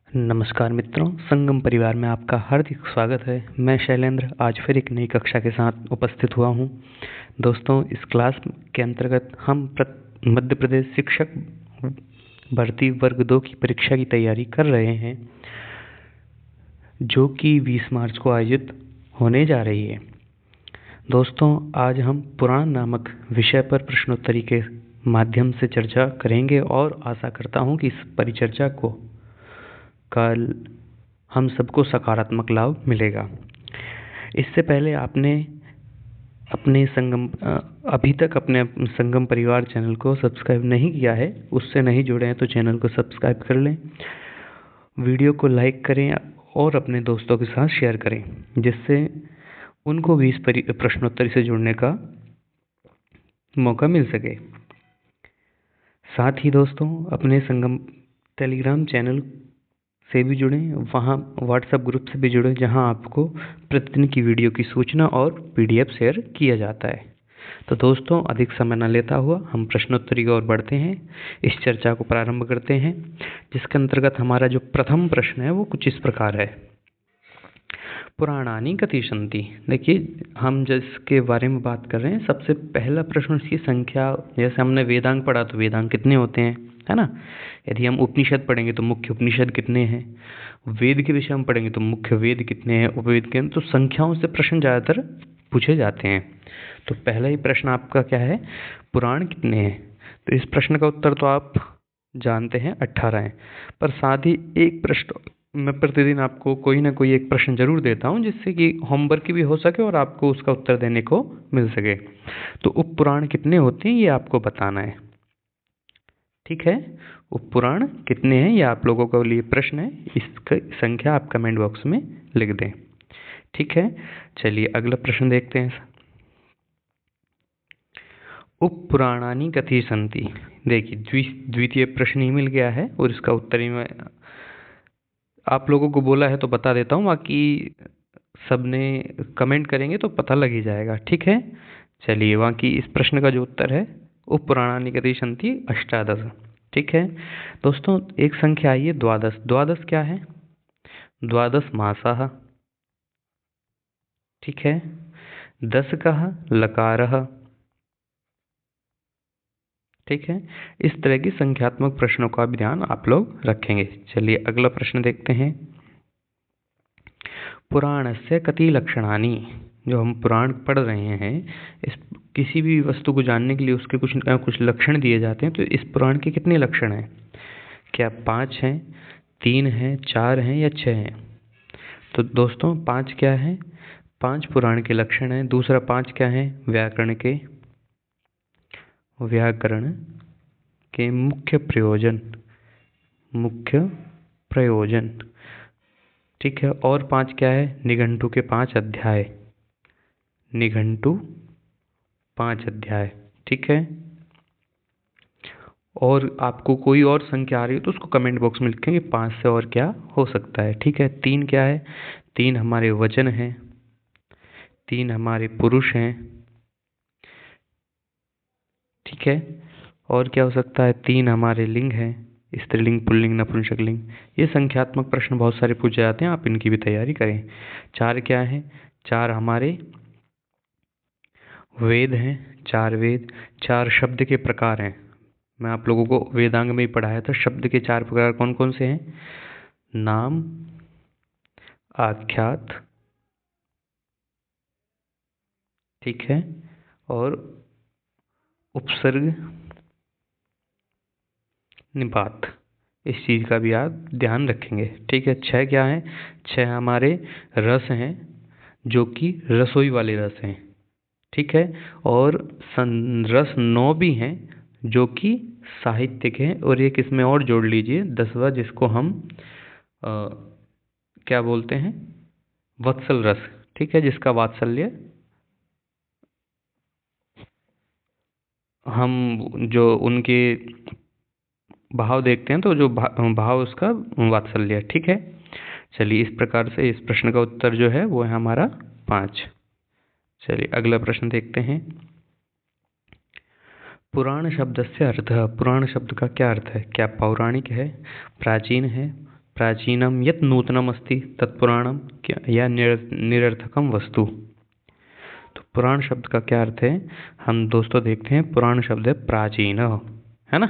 नमस्कार मित्रों, संगम परिवार में आपका हार्दिक स्वागत है। मैं शैलेंद्र आज फिर एक नई कक्षा के साथ उपस्थित हुआ हूं। दोस्तों, इस क्लास के अंतर्गत हम मध्य प्रदेश शिक्षक भर्ती वर्ग 2 की परीक्षा की तैयारी कर रहे हैं, जो कि 20 मार्च को आयोजित होने जा रही है। दोस्तों, आज हम पुराण नामक विषय पर प्रश्नोत्तरी के माध्यम से चर्चा करेंगे और आशा करता हूं कि इस परिचर्चा को कल हम सबको सकारात्मक लाभ मिलेगा। इससे पहले आपने अपने अभी तक अपने संगम परिवार चैनल को सब्सक्राइब नहीं किया है, उससे नहीं जुड़े हैं तो चैनल को सब्सक्राइब कर लें, वीडियो को लाइक करें और अपने दोस्तों के साथ शेयर करें, जिससे उनको भी इस प्रश्नोत्तरी से जुड़ने का मौका मिल सके। साथ ही दोस्तों, अपने संगम टेलीग्राम चैनल से भी जुड़ें, वहाँ व्हाट्सएप ग्रुप से भी जुड़ें, जहाँ आपको प्रतिदिन की वीडियो की सूचना और पीडीएफ शेयर किया जाता है। तो दोस्तों, अधिक समय न लेता हुआ हम प्रश्नोत्तरी की ओर बढ़ते हैं, इस चर्चा को प्रारंभ करते हैं, जिसके अंतर्गत हमारा जो प्रथम प्रश्न है वो कुछ इस प्रकार है। पुराणानि कति सन्ति। देखिए, हम जिसके बारे में बात कर रहे हैं, सबसे पहला प्रश्न उसकी संख्या। जैसे हमने वेदांग पढ़ा तो वेदांग कितने होते हैं, है ना। यदि हम उपनिषद पढ़ेंगे तो मुख्य उपनिषद कितने हैं, वेद के विषय में पढ़ेंगे तो मुख्य वेद कितने हैं, उपवेद के। तो संख्याओं से प्रश्न ज़्यादातर पूछे जाते हैं। तो पहला ही प्रश्न आपका क्या है, पुराण कितने हैं। तो इस प्रश्न का उत्तर तो आप जानते हैं, 18 हैं। पर साथ ही एक प्रश्न मैं प्रतिदिन आपको कोई ना कोई एक प्रश्न जरूर देता हूँ, जिससे कि होमवर्क भी हो सके और आपको उसका उत्तर देने को मिल सके। तो उपपुराण कितने होते हैं ये आपको बताना है, ठीक है। उपपुराण कितने हैं ये आप लोगों के लिए प्रश्न है, इसकी संख्या आप कमेंट बॉक्स में लिख दें, ठीक है। चलिए अगला प्रश्न देखते हैं। उपपुराणानि कति सन्ति। देखिए, द्वितीय प्रश्न ही मिल गया है और इसका उत्तर ही मैं आप लोगों को बोला है तो बता देता हूँ, बाकी सबने कमेंट करेंगे तो पता लग ही जाएगा, ठीक है। चलिए, बाकी इस प्रश्न का जो उत्तर है, उपपुराणानि कति सन्ति 18, ठीक है। दोस्तों, एक संख्या आई है द्वादश। द्वादश क्या है, द्वादश मासाः, ठीक है। दशकः लकारः, ठीक है। इस तरह की संख्यात्मक प्रश्नों का भी ध्यान आप लोग रखेंगे। चलिए अगला प्रश्न देखते हैं। पुराणस्य कति लक्षणानि। जो हम पुराण पढ़ रहे हैं, इस किसी भी वस्तु को जानने के लिए उसके कुछ लक्षण दिए जाते हैं। तो इस पुराण के कितने लक्षण हैं, क्या 5 हैं, 3 हैं, 4 हैं या 6 हैं। तो दोस्तों, 5 क्या है, 5 पुराण के लक्षण हैं। दूसरा 5 क्या है, व्याकरण के मुख्य प्रयोजन, ठीक है। और 5 क्या है, निघंटु के 5 अध्याय, निघंटु 5 अध्याय, ठीक है। और आपको कोई और संख्या आ रही है तो उसको कमेंट बॉक्स में लिखेंगे 5 से और क्या हो सकता है, ठीक है। 3 क्या है, 3 हमारे वचन हैं, 3 हमारे पुरुष हैं, ठीक है। और क्या हो सकता है, 3 हमारे लिंग हैं, स्त्रीलिंग, पुल्लिंग, नपुंसकलिंग। ये संख्यात्मक प्रश्न बहुत सारे पूछे जाते हैं, आप इनकी भी तैयारी करें। 4 क्या है, 4 हमारे वेद हैं, 4 वेद। 4 शब्द के प्रकार हैं, मैं आप लोगों को वेदांग में ही पढ़ाया था। शब्द के 4 प्रकार कौन कौन से हैं, नाम, आख्यात, ठीक है, और उपसर्ग, निपात। इस चीज का भी आप ध्यान रखेंगे, ठीक है। 6 क्या है, 6 हमारे रस हैं, जो कि रसोई वाले रस हैं, ठीक है। और रस 9 भी हैं, जो कि साहित्यिक हैं। और एक इसमें और जोड़ लीजिए 10वां, जिसको हम क्या बोलते हैं, वत्सल रस, ठीक है, जिसका वात्सल्य हम जो उनके भाव देखते हैं, तो जो भाव उसका वात्सल्य, ठीक है। चलिए, इस प्रकार से इस प्रश्न का उत्तर जो है वो है हमारा 5। चलिए अगला प्रश्न देखते हैं। पुराण शब्द से अर्थ। पुराण शब्द का क्या अर्थ है, क्या पौराणिक है, प्राचीन है, प्राचीनम यत् नूतनम अस्ति तत्पुराणम क्या या निरर्थकम वस्तु। तो पुराण शब्द का क्या अर्थ है, हम दोस्तों देखते हैं। पुराण शब्द है प्राचीन, है ना।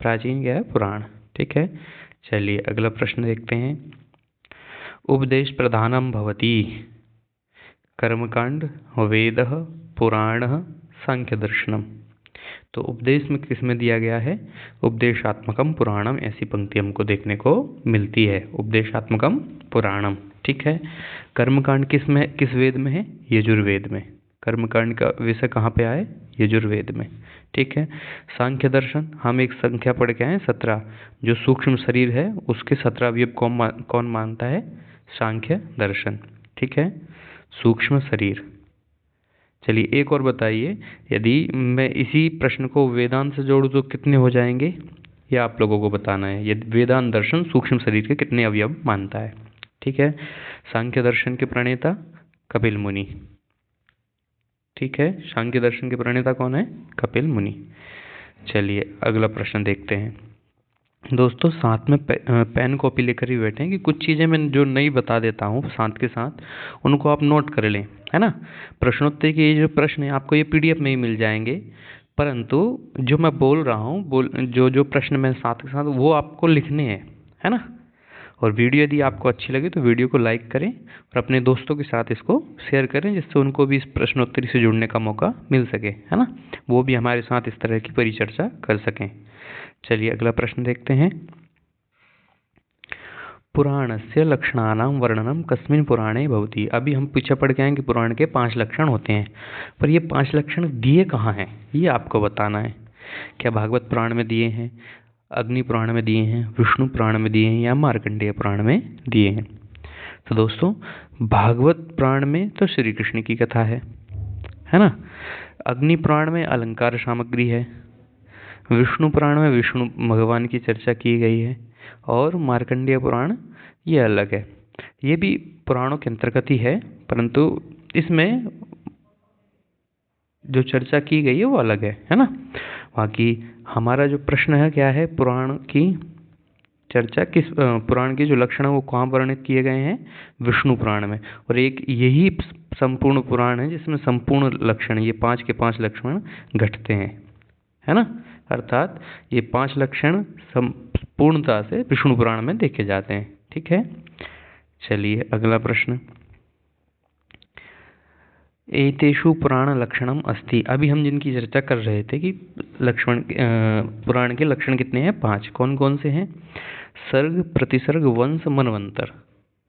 प्राचीन क्या है, पुराण। ठीक है, चलिए अगला प्रश्न देखते हैं। उपदेश प्रधानम भवति कर्मकांड वेद पुराण सांख्य दर्शनम। तो उपदेश में किस में दिया गया है, उपदेशात्मकम पुराणम, ऐसी पंक्ति हमको देखने को मिलती है, उपदेशात्मकम पुराणम। ठीक है, कर्मकांड किस में, किस वेद में है, यजुर्वेद में। कर्मकांड का विषय कहाँ पे आए, यजुर्वेद में। ठीक है, सांख्य दर्शन, हम एक संख्या पढ़ के आए 17, जो सूक्ष्म शरीर है उसके 17 अवयव कौन मानता है, सांख्य दर्शन। ठीक है, सूक्ष्म शरीर। चलिए एक और बताइए, यदि मैं इसी प्रश्न को वेदांत से जोड़ूं तो कितने हो जाएंगे, या आप लोगों को बताना है। यदि वेदांत दर्शन सूक्ष्म शरीर के कितने अवयव मानता है। ठीक है, सांख्य दर्शन के प्रणेता कपिल मुनि। ठीक है, सांख्य दर्शन के प्रणेता कौन है, कपिल मुनि। चलिए अगला प्रश्न देखते हैं। दोस्तों साथ में पेन कॉपी लेकर ही बैठे हैं कि कुछ चीज़ें मैं जो नहीं बता देता हूँ साथ के साथ उनको आप नोट कर लें, है ना। प्रश्नोत्तरी के ये जो प्रश्न है आपको ये पीडीएफ में ही मिल जाएंगे, परंतु जो मैं बोल रहा हूँ जो प्रश्न मैं साथ के साथ वो आपको लिखने हैं, है ना। और वीडियो यदि आपको अच्छी लगे तो वीडियो को लाइक करें और अपने दोस्तों के साथ इसको शेयर करें, जिससे उनको भी इस प्रश्नोत्तरी से जुड़ने का मौका मिल सके, है ना। वो भी हमारे साथ इस तरह की परिचर्चा कर सकें। चलिए अगला प्रश्न देखते हैं। पुराणस्य लक्षणानां वर्णनम कस्मिन् पुराणे भवति। अभी हम पीछे पढ़ के आएंगे पुराण के 5 लक्षण होते हैं, पर ये 5 लक्षण दिए कहाँ हैं ये आपको बताना है। क्या भागवत पुराण में दिए हैं, अग्नि पुराण में दिए हैं, विष्णु पुराण में दिए हैं, या मार्कंडेय पुराण में दिए हैं। तो दोस्तों भागवत पुराण में तो श्री कृष्ण की कथा है ना। अग्नि पुराण में अलंकार सामग्री है, विष्णु पुराण में विष्णु भगवान की चर्चा की गई है, और मार्कंडेय पुराण ये अलग है। ये भी पुराणों के अंतर्गत ही है, परंतु इसमें जो चर्चा की गई है वो अलग है ना। बाकी हमारा जो प्रश्न है क्या है, पुराण की चर्चा किस पुराण के जो लक्षण है वो कहाँ वर्णित किए गए हैं, विष्णु पुराण में। और एक यही संपूर्ण पुराण है जिसमें संपूर्ण लक्षण, ये 5 के 5 लक्षण घटते हैं, है ना। अर्थात ये 5 लक्षण संपूर्णता से विष्णु पुराण में देखे जाते हैं। ठीक है, चलिए अगला प्रश्न। एतेषु पुराण लक्षणम अस्ति। अभी हम जिनकी चर्चा कर रहे थे कि पुराण के लक्षण कितने हैं, 5। कौन कौन से हैं, सर्ग प्रतिसर्ग वंश मनवंतर,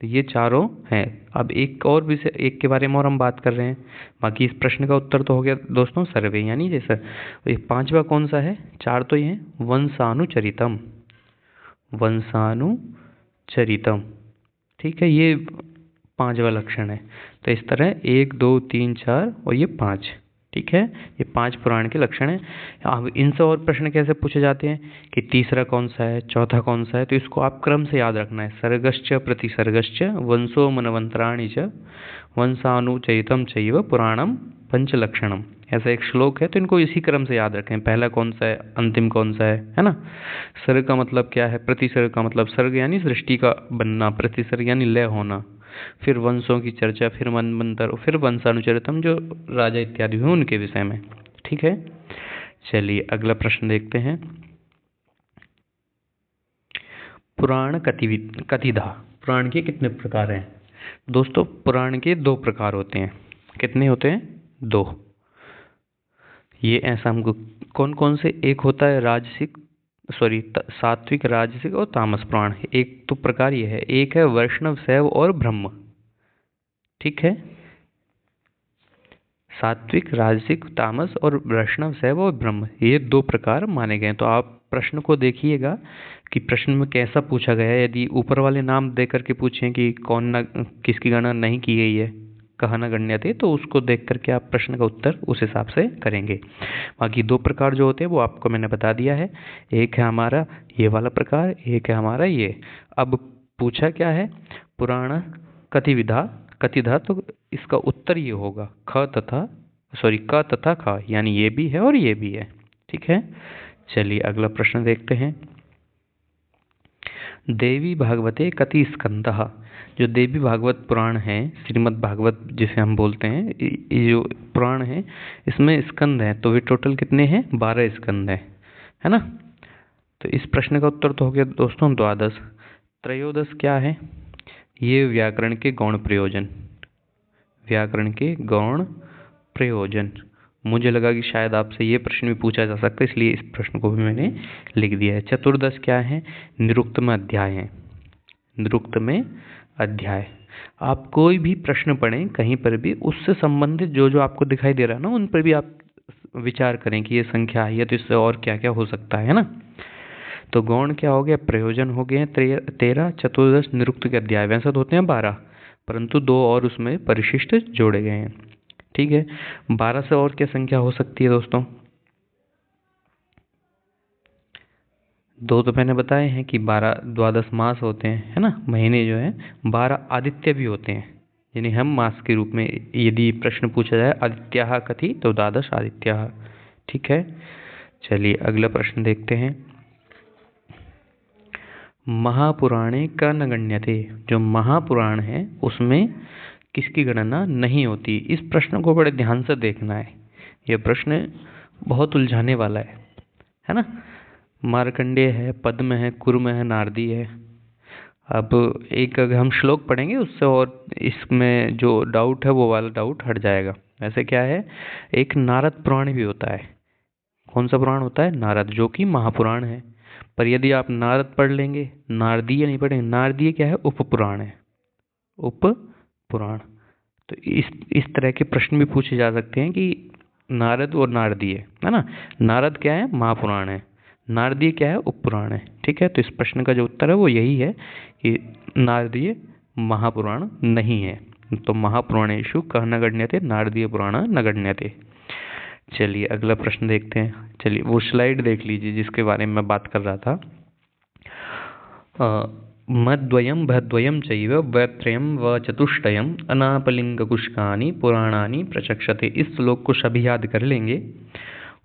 तो ये चारों हैं। अब एक और विषय, एक के बारे में और हम बात कर रहे हैं। बाकी इस प्रश्न का उत्तर तो हो गया दोस्तों सर्वे, यानी जैसा ये 5वां कौन सा है, 4 तो ये हैं, वंशानुचरितम, वंशानुचरितम। ठीक है, ये 5वां लक्षण है। तो इस तरह 1 2 3 4 और ये 5। ठीक है, ये 5 पुराण के लक्षण हैं। अब इनसे और प्रश्न कैसे पूछे जाते हैं कि तीसरा कौन सा है, चौथा कौन सा है, तो इसको आप क्रम से याद रखना है। सर्गश्च प्रतिसर्गश्च वंशो मनवंतराणि च वंशानुचरितम चैव पुराणम पंचलक्षणम। ऐसा एक श्लोक है, तो इनको इसी क्रम से याद रखें। पहला कौन सा है, अंतिम कौन सा है ना। सर्ग का मतलब क्या है, प्रतिसर्ग का मतलब सर्ग यानी सृष्टि का बनना, प्रतिसर्ग यानी लय होना, फिर वंशों की चर्चा, फिर मनवंतर, फिर वंशानुचरितम जो राजा इत्यादि हुए उनके विषय में। ठीक है, चलिए अगला प्रश्न देखते हैं। पुराण कतिधा। पुराण के कितने प्रकार हैं दोस्तों, पुराण के 2 प्रकार होते हैं। कितने होते हैं, 2। ये ऐसा हमको कौन कौन से, एक होता है सात्विक राजसिक और तामस पुराण। एक तो प्रकार ये है, एक है वैष्णव शैव और ब्रह्म। ठीक है, सात्विक राजसिक तामस और वैष्णव शैव और ब्रह्म, ये 2 प्रकार माने गए। तो आप प्रश्न को देखिएगा कि प्रश्न में कैसा पूछा गया है। यदि ऊपर वाले नाम दे करके पूछें कि किसकी गणना नहीं की गई है, कहा न गण्य थे, तो उसको देख करके आप प्रश्न का उत्तर उस हिसाब से करेंगे। बाकी 2 प्रकार जो होते हैं वो आपको मैंने बता दिया है। एक है हमारा ये वाला प्रकार, एक है हमारा ये। अब पूछा क्या है, पुराण कतिधा, तो इसका उत्तर ये होगा क तथा ख, यानी ये भी है और ये भी है। ठीक है, चलिए अगला प्रश्न देखते हैं। देवी भागवते कति स्कंदः, जो देवी भागवत पुराण है, श्रीमद् भागवत जिसे हम बोलते हैं, ये जो पुराण है इसमें स्कंद है, तो वे टोटल कितने हैं? 12 स्कंद है ना। तो इस प्रश्न का उत्तर तो हो गया दोस्तों द्वादश। त्रयोदश क्या है? ये व्याकरण के गौण प्रयोजन, व्याकरण के गौण प्रयोजन। मुझे लगा कि शायद आपसे ये प्रश्न भी पूछा जा सकता है, इसलिए इस प्रश्न को भी मैंने लिख दिया है। चतुर्दश क्या है? निरुक्तम अध्याय है, निरुक्तम अध्याय। आप कोई भी प्रश्न पढ़ें कहीं पर भी, उससे संबंधित जो जो आपको दिखाई दे रहा है ना, उन पर भी आप विचार करें कि ये संख्या आई है तो इससे और क्या क्या हो सकता है ना। तो गौण क्या हो गया? प्रयोजन हो गए 13, चतुर्दश निरुक्त के अध्याय, वैसे तो होते हैं 12, परंतु 2 और उसमें परिशिष्ट जोड़े गए हैं। ठीक है, 12 से और क्या संख्या हो सकती है दोस्तों? 2 तो मैंने बताए हैं कि 12 द्वादश मास होते हैं, है ना, महीने जो हैं। 12 आदित्य भी होते हैं, यानी हम मास के रूप में यदि प्रश्न पूछा जाए आदित्याः कथि, तो द्वादश आदित्याः। ठीक है, चलिए अगला प्रश्न देखते हैं। महापुराणे का न गण्यते, जो महापुराण है उसमें किसकी गणना नहीं होती? इस प्रश्न को बड़े ध्यान से देखना है, यह प्रश्न बहुत उलझाने वाला है ना। मार्कंडेय है, पद्म है, कुर्म है, नारदी है। अब एक अगर हम श्लोक पढ़ेंगे उससे और इसमें जो डाउट है वो वाला डाउट हट जाएगा। वैसे क्या है, एक नारद पुराण भी होता है। कौन सा पुराण होता है? नारद, जो कि महापुराण है। पर यदि आप नारद पढ़ लेंगे, नारदीय नहीं पढ़ेंगे, नारदीय क्या है? उपपुराण है, उपपुराण। तो इस तरह के प्रश्न भी पूछे जा सकते हैं कि नारद और नारदीय, है ना। नारद क्या है? महापुराण है। नारदीय क्या है? उपपुराण है। ठीक है, तो इस प्रश्न का जो उत्तर है वो यही है कि नारदीय महापुराण नहीं है। तो महापुराणेषु कः न गण्यते, नारदीय पुराण न गण्यते। चलिए अगला प्रश्न देखते हैं। चलिए वो स्लाइड देख लीजिए जिसके बारे में मैं बात कर रहा था। मद्वयं भद्वयं चैव वैत्रयं व चतुष्टयं अनापलिंगकुष्कानि पुराणानि प्रचक्षते। इस श्लोक को सभी याद कर लेंगे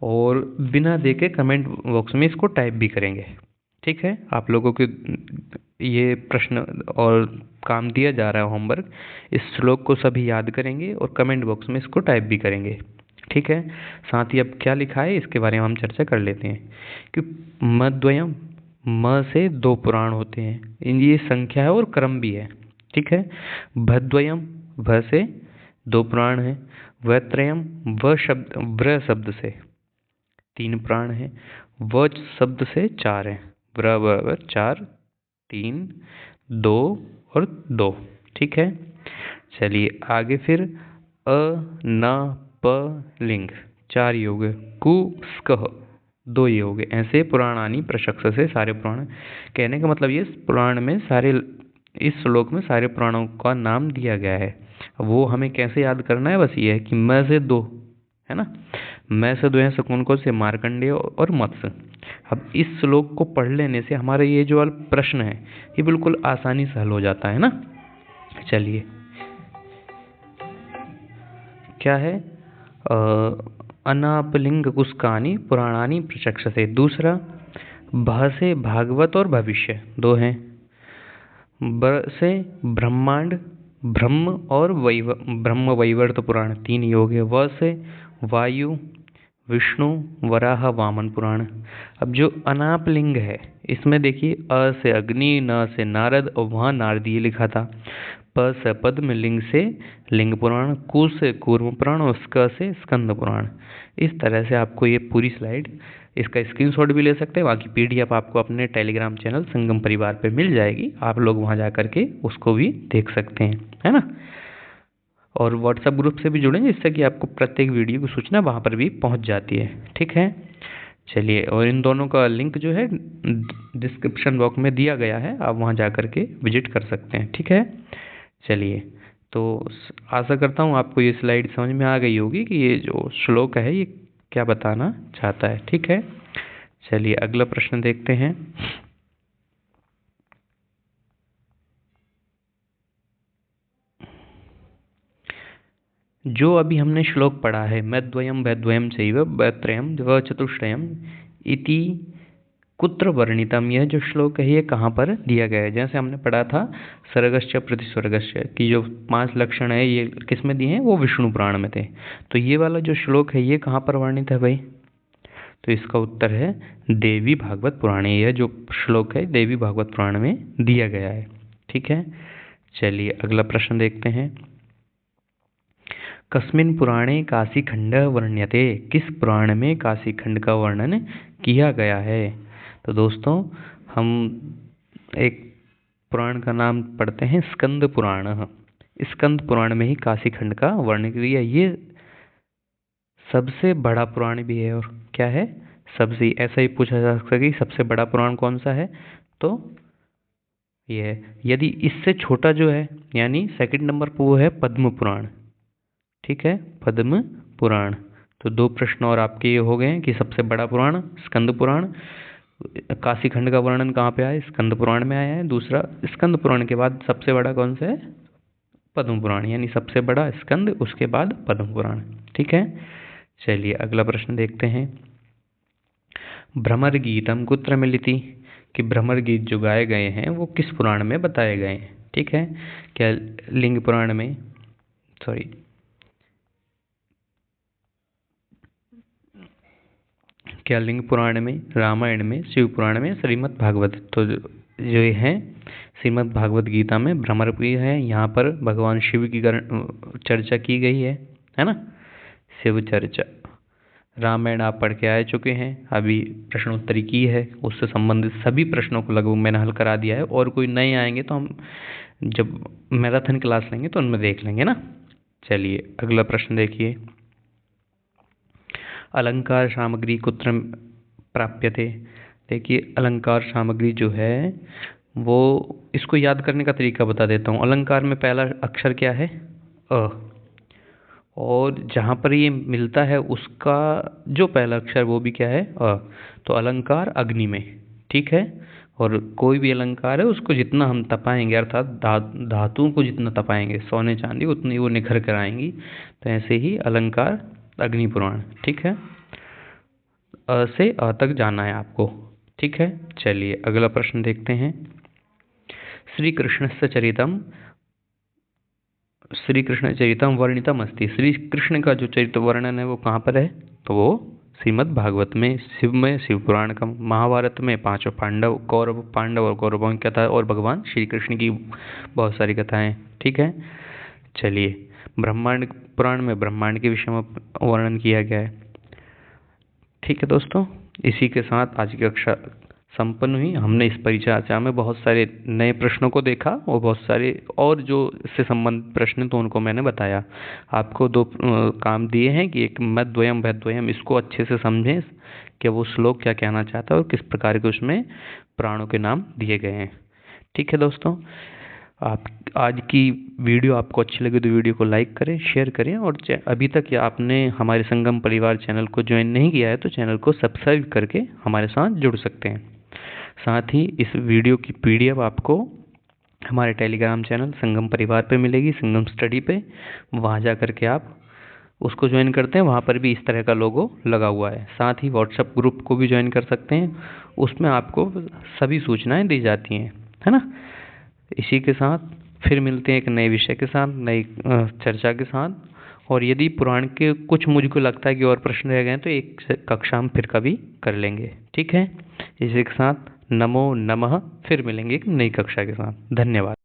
और बिना देखे कमेंट बॉक्स में इसको टाइप भी करेंगे। ठीक है, आप लोगों के ये प्रश्न और काम दिया जा रहा है होमवर्क, इस श्लोक को सभी याद करेंगे और कमेंट बॉक्स में इसको टाइप भी करेंगे। ठीक है, साथ ही अब क्या लिखा है इसके बारे में हम चर्चा कर लेते हैं कि मद्वयम, म से 2 पुराण होते हैं, ये संख्या है और क्रम भी है। ठीक है, भद्वयम, भ से 2 पुराण है, वैत्रयम, व शब्द, व्र शब्द से 3 पुराण है, व शब्द से 4 है, व्र व 4, 3, 2 और 2। ठीक है, चलिए आगे फिर अ न प लिंग 4 योग, कु स्कः 2 योग, ऐसे पुराणानि प्रशक्ष से सारे पुराण। कहने का मतलब ये पुराण में सारे, इस श्लोक में सारे पुराणों का नाम दिया गया है। वो हमें कैसे याद करना है? बस ये है कि म से 2 है ना, मैं से 2 हैं, कौन कौन से? मार्कंडेय और मत्स्य। अब इस श्लोक को पढ़ लेने से हमारा ये जो प्रश्न है ये बिल्कुल आसानी से हल हो जाता है ना। चलिए क्या है? अनापलिंग कुस्कानि पुराणानि प्रचक्षते। दूसरा, भ से भागवत और भविष्य 2 हैं। ब से ब्रह्मांड, ब्रह्म और ब्रह्म वैवर्त पुराण 3 योग है। व से वायु, विष्णु, वराह, वामन पुराण। अब जो अनापलिंग है इसमें देखिए, अ से अग्नि, न से नारद और वहाँ नारदीय लिखा था। प से पद्म, लिंग से लिंग पुराण, कु से कूर्म पुराण और स्क से स्कंद पुराण। इस तरह से आपको ये पूरी स्लाइड, इसका स्क्रीनशॉट भी ले सकते हैं, बाकी पीडीएफ आपको अपने टेलीग्राम चैनल संगम परिवार पे मिल जाएगी, आप लोग वहाँ जा करके उसको भी देख सकते हैं, है ना। और व्हाट्सएप ग्रुप से भी जुड़ेंगे जिससे कि आपको प्रत्येक वीडियो की सूचना वहाँ पर भी पहुँच जाती है। ठीक है, चलिए, और इन दोनों का लिंक जो है डिस्क्रिप्शन बॉक्स में दिया गया है, आप वहाँ जा करके विजिट कर सकते हैं। ठीक है, चलिए, तो आशा करता हूँ आपको ये स्लाइड समझ में आ गई होगी कि ये जो श्लोक है ये क्या बताना चाहता है। ठीक है, चलिए अगला प्रश्न देखते हैं। जो अभी हमने श्लोक पढ़ा है, मद्वयम भद्वयम चैव वैत्रयम व चतुष्टयम इति कुत्र वर्णितम, यह जो श्लोक है ये कहाँ पर दिया गया है? जैसे हमने पढ़ा था सर्गश्च प्रतिस्वर्गश्च की जो 5 लक्षण है ये किस में दिए हैं? वो विष्णु पुराण में थे। तो ये वाला जो श्लोक है ये कहाँ पर वर्णित है भाई? तो इसका उत्तर है देवी भागवत पुराण। यह जो श्लोक है देवी भागवत पुराण में दिया गया है। ठीक है, चलिए अगला प्रश्न देखते हैं। कस्मिन् पुराणे काशीखंड वर्ण्यते, किस पुराण में काशीखंड का वर्णन किया गया है? तो दोस्तों हम एक पुराण का नाम पढ़ते हैं स्कंद पुराण। स्कंद पुराण में ही काशीखंड का वर्णन किया। ये सबसे बड़ा पुराण भी है। और क्या है? सबसे, ऐसा ही पूछा जा सकता है कि सबसे बड़ा पुराण कौन सा है? तो ये है। यदि इससे छोटा जो है यानी सेकंड नंबर पर वो है पद्म पुराण। ठीक है, पद्म पुराण। तो 2 प्रश्न और आपके ये हो गए हैं कि सबसे बड़ा पुराण स्कंद पुराण, काशीखंड का वर्णन कहाँ पे आया है? स्कंद पुराण में आया है। दूसरा, स्कंद पुराण के बाद सबसे बड़ा कौन सा है? पद्म पुराण, यानी सबसे बड़ा स्कंद, उसके बाद पद्म पुराण। ठीक है, चलिए अगला प्रश्न देखते हैं। भ्रमर गीतम कुत्र मिलिति, कि भ्रमर गीत जो गाए गए हैं वो किस पुराण में बताए गए हैं? ठीक है, क्या लिंग पुराण में, सॉरी, क्या लिंग पुराण में, रामायण में, शिव पुराण में, श्रीमद् भागवत? तो जो है श्रीमद् भागवत गीता में भ्रमर भी है। यहाँ पर भगवान शिव की चर्चा की गई है ना, शिव चर्चा। रामायण आप पढ़ के आ चुके हैं, अभी प्रश्नोत्तरी की है, उससे संबंधित सभी प्रश्नों को लगभग मैंने हल करा दिया है। और कोई नए आएंगे तो हम जब मैराथन क्लास लेंगे तो उनमें देख लेंगे ना। चलिए अगला प्रश्न देखिए। अलंकार सामग्री कुत्र प्राप्यते। देखिए अलंकार सामग्री जो है वो, इसको याद करने का तरीका बता देता हूँ। अलंकार में पहला अक्षर क्या है? अ। और जहाँ पर ये मिलता है उसका जो पहला अक्षर वो भी क्या है? अ। तो अलंकार अग्नि में। ठीक है, और कोई भी अलंकार है उसको जितना हम तपाएंगे, अर्थात धातुओं को जितना तपाएंगे, सोने चांदी, उतनी वो निखर कर आएंगी। तो ऐसे ही अलंकार अग्नि पुराण। ठीक है, अ से अ तक जाना है आपको। ठीक है, चलिए अगला प्रश्न देखते हैं। श्री कृष्णस्य चरितम, श्री कृष्ण चरितम वर्णितम अस्ति। श्री कृष्ण का जो चरित्र वर्णन है वो कहाँ पर है? तो वो श्रीमद् भागवत में, शिव पुराण का। महाभारत में 5 पांडव, कौरव पांडव और कौरवों की कथा, और भगवान श्री कृष्ण की बहुत सारी कथाएं। ठीक है, चलिए ब्रह्मांड पुराण में ब्रह्मांड के विषय में वर्णन किया गया है। ठीक है दोस्तों, इसी के साथ आज की कक्षा संपन्न हुई। हमने इस परिचर्चा में बहुत सारे नए प्रश्नों को देखा और बहुत सारे और जो इससे संबंधित प्रश्न तो उनको मैंने बताया। आपको 2 काम दिए हैं कि एक मद्वयम भद्वयम, इसको अच्छे से समझें कि वो श्लोक क्या कहना चाहता है और किस प्रकार के उसमें प्राणों के नाम दिए गए हैं। ठीक है दोस्तों, आप आज की वीडियो आपको अच्छी लगी तो वीडियो को लाइक करें, शेयर करें, और अभी तक या आपने हमारे संगम परिवार चैनल को ज्वाइन नहीं किया है तो चैनल को सब्सक्राइब करके हमारे साथ जुड़ सकते हैं। साथ ही इस वीडियो की PDF आपको हमारे टेलीग्राम चैनल संगम परिवार पे मिलेगी, संगम स्टडी पे। वहाँ जा करके आप उसको ज्वाइन करते हैं, वहाँ पर भी इस तरह का लोगो लगा हुआ है। साथ ही व्हाट्सएप ग्रुप को भी ज्वाइन कर सकते हैं, उसमें आपको सभी सूचनाएं दी जाती हैं, है ना। इसी के साथ फिर मिलते हैं एक नए विषय के साथ, नई चर्चा के साथ। और यदि पुराण के कुछ मुझको लगता है कि और प्रश्न रह गए तो एक कक्षा हम फिर कभी कर लेंगे। ठीक है, इसी के साथ नमो नमः, फिर मिलेंगे एक नई कक्षा के साथ। धन्यवाद।